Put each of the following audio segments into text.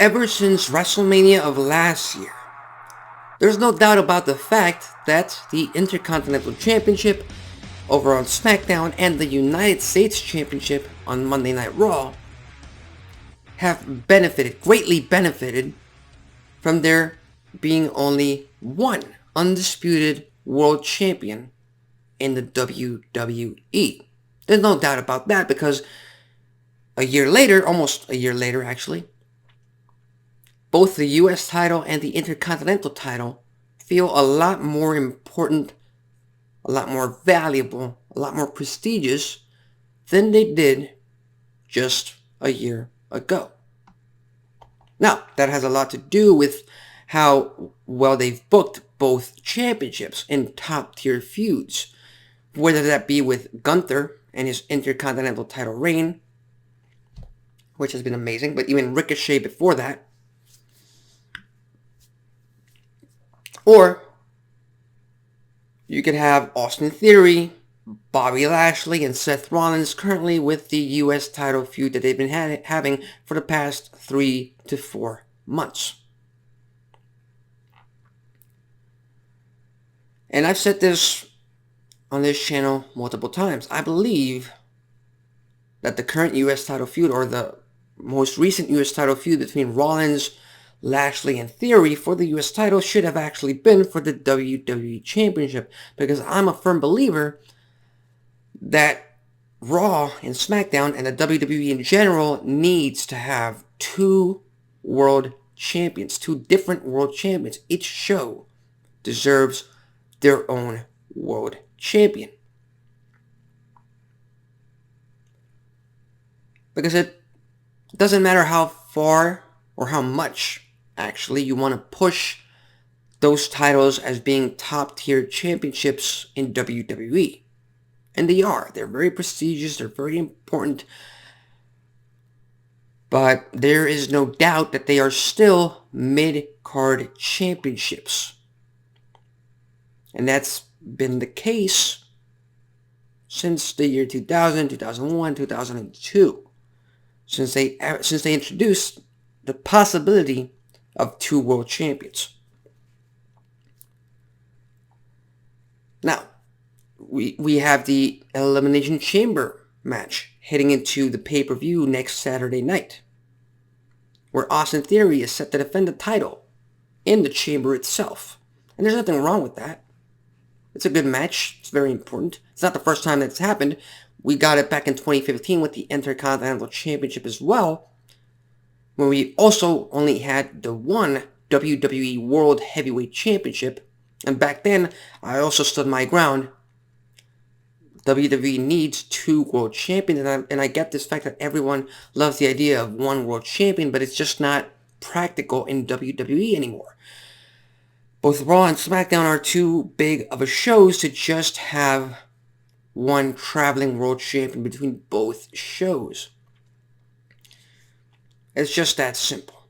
ever since WrestleMania of last year. There's no doubt about the fact that the Intercontinental Championship over on SmackDown and the United States Championship on Monday Night Raw have greatly benefited from there being only one undisputed world champion in the WWE. There's no doubt about that because a year later, almost a year later actually, both the US title and the Intercontinental title feel a lot more important, a lot more valuable, a lot more prestigious than they did just a year ago. Now, that has a lot to do with how well they've booked both championships in top-tier feuds, whether that be with Gunther and his Intercontinental title reign, which has been amazing, but even Ricochet before that, or you could have Austin Theory, Bobby Lashley, and Seth Rollins currently with the US title feud that they've been having for the past 3 to 4 months. And I've said this on this channel multiple times. I believe that the current US title feud, or the most recent US title feud between Rollins, Lashley, and Theory for the US title should have actually been for the WWE Championship, because I'm a firm believer that Raw and SmackDown and the WWE in general needs to have two world champions, two different world champions. Each show deserves their own world champion. Because it doesn't matter how far or how much actually you want to push those titles as being top tier championships in WWE. And they are. They're very prestigious. They're very important. But there is no doubt that they are still mid-card championships. And that's been the case since the year 2000, 2001, 2002. Since they introduced the possibility of two world champions. Now, we have the Elimination Chamber match heading into the pay-per-view next Saturday night, where Austin Theory is set to defend the title in the chamber itself. And there's nothing wrong with that. It's a good match. It's very important. It's not the first time that's happened. We got it back in 2015 with the Intercontinental Championship as well, when we also only had the one WWE World Heavyweight Championship. And back then, I also stood my ground. WWE needs two world champions, and I get this fact that everyone loves the idea of one world champion, but it's just not practical in WWE anymore. Both Raw and SmackDown are too big of a shows to just have one traveling world champion between both shows. It's just that simple.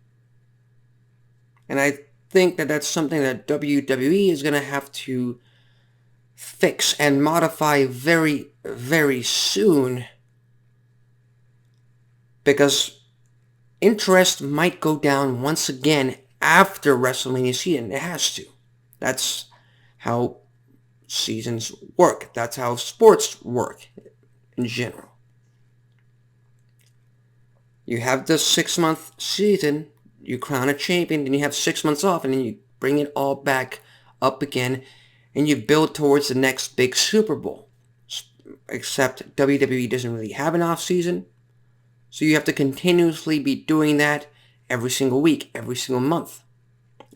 And I think that that's something that WWE is going to have to fix and modify very, very soon, because interest might go down once again after WrestleMania season. It has to. That's how seasons work. That's how sports work in general. You have the 6-month season, you crown a champion, then you have 6 months off, and then you bring it all back up again, and you build towards the next big Super Bowl. Except WWE doesn't really have an off season, so you have to continuously be doing that every single week, every single month.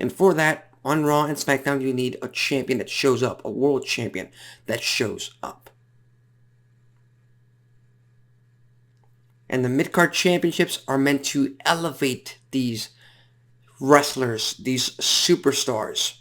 And for that, on Raw and SmackDown, you need a champion that shows up, a world champion that shows up. And the mid-card championships are meant to elevate these wrestlers, these superstars,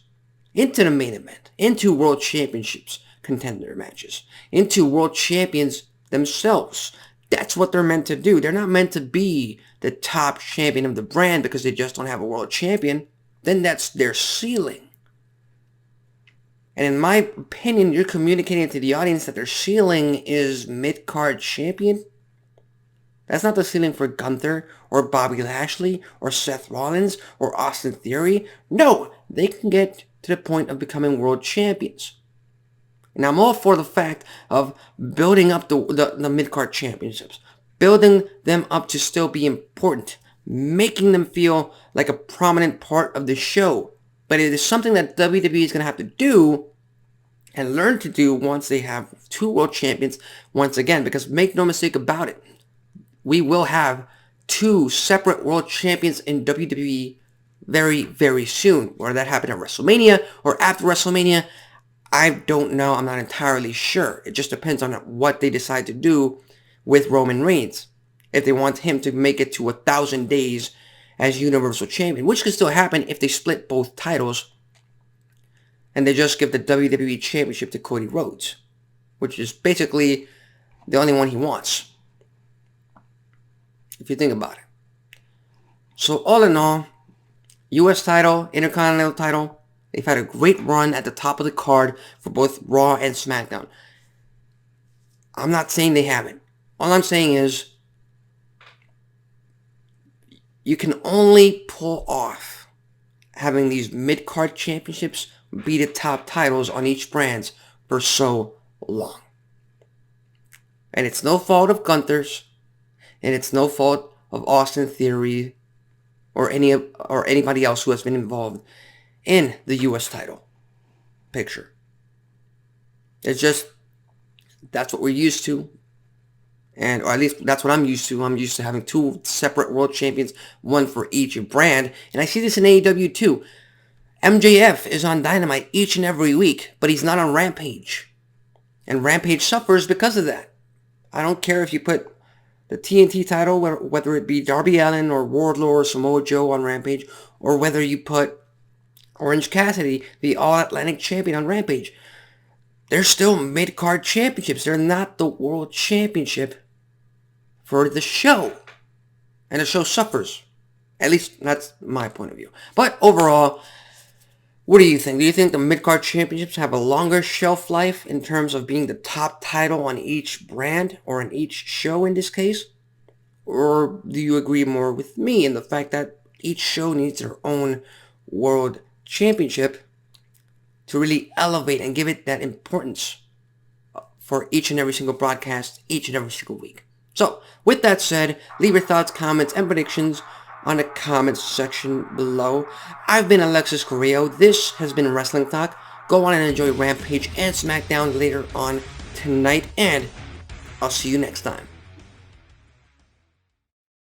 into the main event, into world championships contender matches, into world champions themselves. That's what they're meant to do. They're not meant to be the top champion of the brand because they just don't have a world champion. Then that's their ceiling. And in my opinion, you're communicating to the audience that their ceiling is mid-card champion. That's not the ceiling for Gunther or Bobby Lashley or Seth Rollins or Austin Theory. No, they can get to the point of becoming world champions. And I'm all for the fact of building up the mid-card championships, building them up to still be important, making them feel like a prominent part of the show. But it is something that WWE is going to have to do and learn to do once they have two world champions once again. Because make no mistake about it, we will have two separate world champions in WWE very, very soon. Whether that happen at WrestleMania or after WrestleMania, I don't know. I'm not entirely sure. It just depends on what they decide to do with Roman Reigns. If they want him to make it to 1,000 days as Universal Champion, which could still happen if they split both titles and they just give the WWE Championship to Cody Rhodes, which is basically the only one he wants, if you think about it. So all in all, US title, Intercontinental title, they've had a great run at the top of the card for both Raw and SmackDown. I'm not saying they haven't. All I'm saying is you can only pull off having these mid-card championships be the top titles on each brand for so long. And it's no fault of Gunther's, and it's no fault of Austin Theory or anybody else who has been involved in the US title picture. It's just, that's what we're used to. Or at least that's what I'm used to. I'm used to having two separate world champions, one for each brand. And I see this in AEW too. MJF is on Dynamite each and every week, but he's not on Rampage. And Rampage suffers because of that. I don't care if you put the TNT title, whether it be Darby Allin or Wardlow or Samoa Joe on Rampage, or whether you put Orange Cassidy, the All-Atlantic Champion, on Rampage. They're still mid-card championships. They're not the world championship for the show. And the show suffers. At least that's my point of view. But overall, what do you think? Do you think the mid-card championships have a longer shelf life in terms of being the top title on each brand or on each show in this case? Or do you agree more with me in the fact that each show needs their own world championship to really elevate and give it that importance for each and every single broadcast, each and every single week? So, with that said, leave your thoughts, comments, and predictions on the comments section below. I've been Alexis Carrillo. This has been Wrestling Talk. Go on and enjoy Rampage and SmackDown later on tonight, and I'll see you next time.